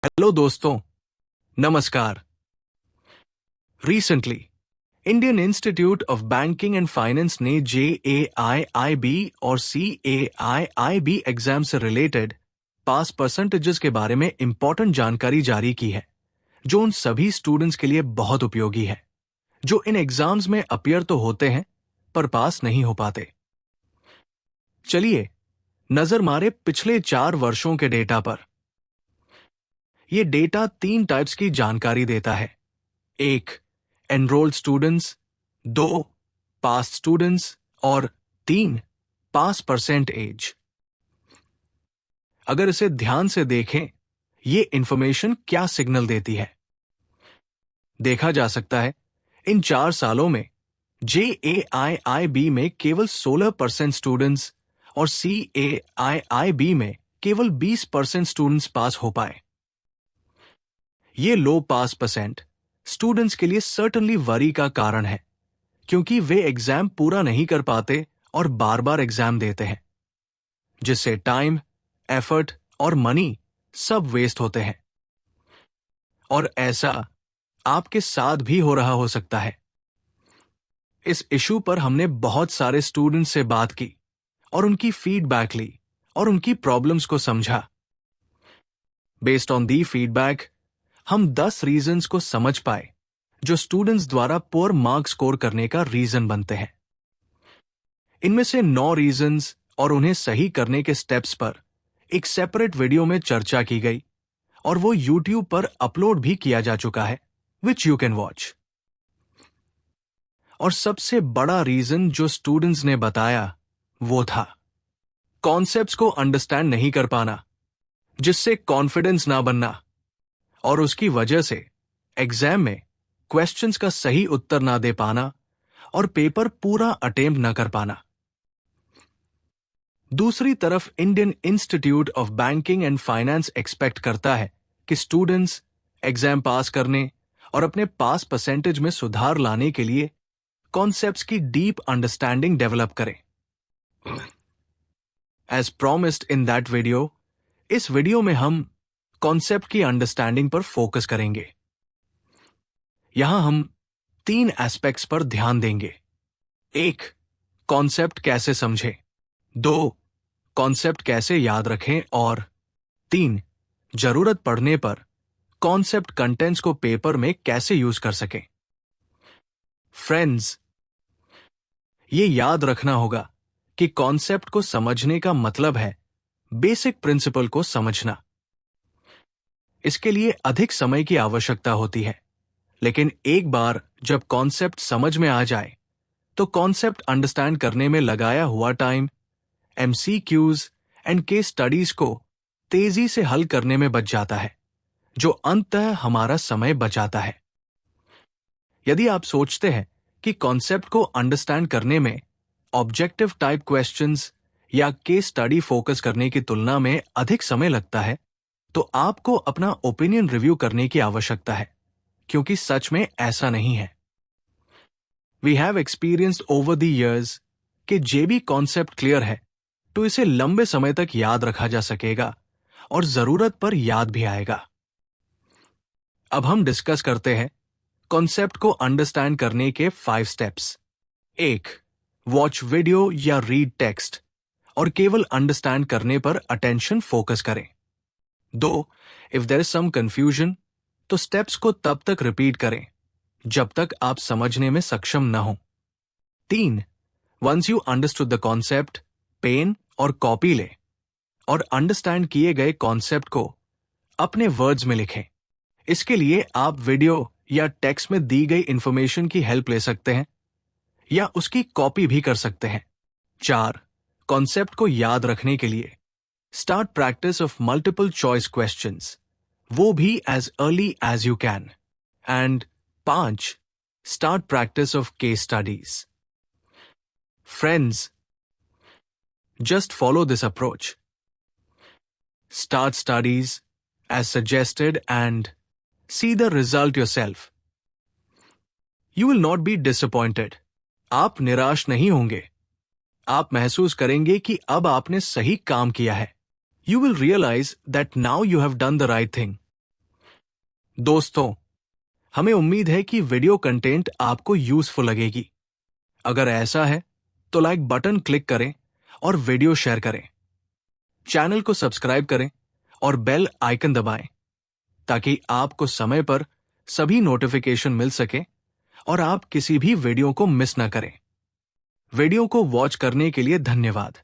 Hello दोस्तों, नमस्कार। Recently Indian institute of banking and finance ने JAIIB और CAIIB एग्जाम से रिलेटेड पास परसेंटेजेस के बारे में इंपॉर्टेंट जानकारी जारी की है, जो उन सभी स्टूडेंट्स के लिए बहुत उपयोगी है जो इन एग्जाम्स में अपीयर तो होते हैं पर पास नहीं हो पाते। चलिए नजर मारे पिछले 4 वर्षों के डेटा पर। यह डेटा 3 टाइप्स की जानकारी देता है। 1. Enrolled students, 2. पास स्टूडेंट्स और 3. पास परसेंटेज। अगर इसे ध्यान से देखें, ये इंफॉर्मेशन क्या सिग्नल देती है। देखा जा सकता है इन 4 सालों में JAIIB में केवल 16% स्टूडेंट्स और CAIIB में केवल 20% स्टूडेंट्स पास हो पाए। ये लो पास परसेंट स्टूडेंट्स के लिए सर्टेनली वरी का कारण है, क्योंकि वे एग्जाम पूरा नहीं कर पाते और बार बार एग्जाम देते हैं, जिससे टाइम, एफर्ट और मनी सब वेस्ट होते हैं। और ऐसा आपके साथ भी हो रहा हो सकता है। इस इशू पर हमने बहुत सारे स्टूडेंट्स से बात की और उनकी फीडबैक ली और उनकी प्रॉब्लम्स को समझा। बेस्ड ऑन दी फीडबैक हम 10 रीजंस को समझ पाए जो स्टूडेंट्स द्वारा पुअर मार्क्स स्कोर करने का रीजन बनते हैं। इनमें से 9 रीजंस और उन्हें सही करने के स्टेप्स पर एक सेपरेट वीडियो में चर्चा की गई और वो YouTube पर अपलोड भी किया जा चुका है, विच यू कैन वॉच। और सबसे बड़ा रीजन जो स्टूडेंट्स ने बताया वो था कॉन्सेप्ट्स को अंडरस्टैंड नहीं कर पाना, जिससे कॉन्फिडेंस ना बनना और उसकी वजह से एग्जाम में क्वेश्चंस का सही उत्तर ना दे पाना और पेपर पूरा अटेम्प्ट ना कर पाना। दूसरी तरफ Indian institute of banking and finance expect करता है कि स्टूडेंट्स एग्जाम पास करने और अपने पास परसेंटेज में सुधार लाने के लिए कॉन्सेप्ट्स की डीप अंडरस्टैंडिंग डेवलप करें। As promised in that video, इस वीडियो में हम कॉन्सेप्ट की अंडरस्टैंडिंग पर फोकस करेंगे। यहां हम 3 एस्पेक्ट्स पर ध्यान देंगे। 1. कॉन्सेप्ट कैसे समझें, 2. कॉन्सेप्ट कैसे याद रखें और 3. जरूरत पड़ने पर कॉन्सेप्ट कंटेंट्स को पेपर में कैसे यूज कर सकें। फ्रेंड्स, ये याद रखना होगा कि कॉन्सेप्ट को समझने का मतलब है बेसिक प्रिंसिपल को समझना। इसके लिए अधिक समय की आवश्यकता होती है, लेकिन एक बार जब कॉन्सेप्ट समझ में आ जाए तो कॉन्सेप्ट अंडरस्टैंड करने में लगाया हुआ time MCQs and case studies को तेजी से हल करने में बच जाता है, जो अंततः हमारा समय बचाता है। यदि आप सोचते हैं कि कॉन्सेप्ट को अंडरस्टैंड करने में ऑब्जेक्टिव टाइप क्वेश्चंस या केस स्टडी फोकस करने की तुलना में अधिक समय लगता है, तो आपको अपना ओपिनियन रिव्यू करने की आवश्यकता है, क्योंकि सच में ऐसा नहीं है। We have experienced over the years कि JB कॉन्सेप्ट क्लियर है तो इसे लंबे समय तक याद रखा जा सकेगा और जरूरत पर याद भी आएगा। अब हम डिस्कस करते हैं कॉन्सेप्ट को अंडरस्टैंड करने के 5 स्टेप्स। 1. वॉच वीडियो या रीड टेक्स्ट और केवल अंडरस्टैंड करने पर अटेंशन फोकस करें। 2. If there is some confusion तो स्टेप्स को तब तक रिपीट करें जब तक आप समझने में सक्षम न हो। 3. Once you understood the concept, pen और कॉपी लें और अंडरस्टैंड किए गए कॉन्सेप्ट को अपने वर्ड्स में लिखें। इसके लिए आप वीडियो या टेक्स्ट में दी गई इंफॉर्मेशन की हेल्प ले सकते हैं या उसकी कॉपी भी कर सकते हैं। 4. कॉन्सेप्ट को याद रखने के लिए start practice of multiple choice questions, वो भी as early as you can. And 5. Start practice of case studies. Friends, just follow this approach. Start studies as suggested and see the result yourself. You will not be disappointed. आप निराश नहीं होंगे। आप महसूस करेंगे कि अब आपने सही काम किया है। You will realize that now you have done the right thing. दोस्तों, हमें उम्मीद है कि वीडियो कंटेंट आपको यूजफुल लगेगी। अगर ऐसा है तो लाइक बटन क्लिक करें और वीडियो शेयर करें। चैनल को सब्सक्राइब करें और बेल आइकन दबाएं ताकि आपको समय पर सभी नोटिफिकेशन मिल सके और आप किसी भी वीडियो को मिस ना करें। वीडियो को वॉच करने के लिए धन्यवाद।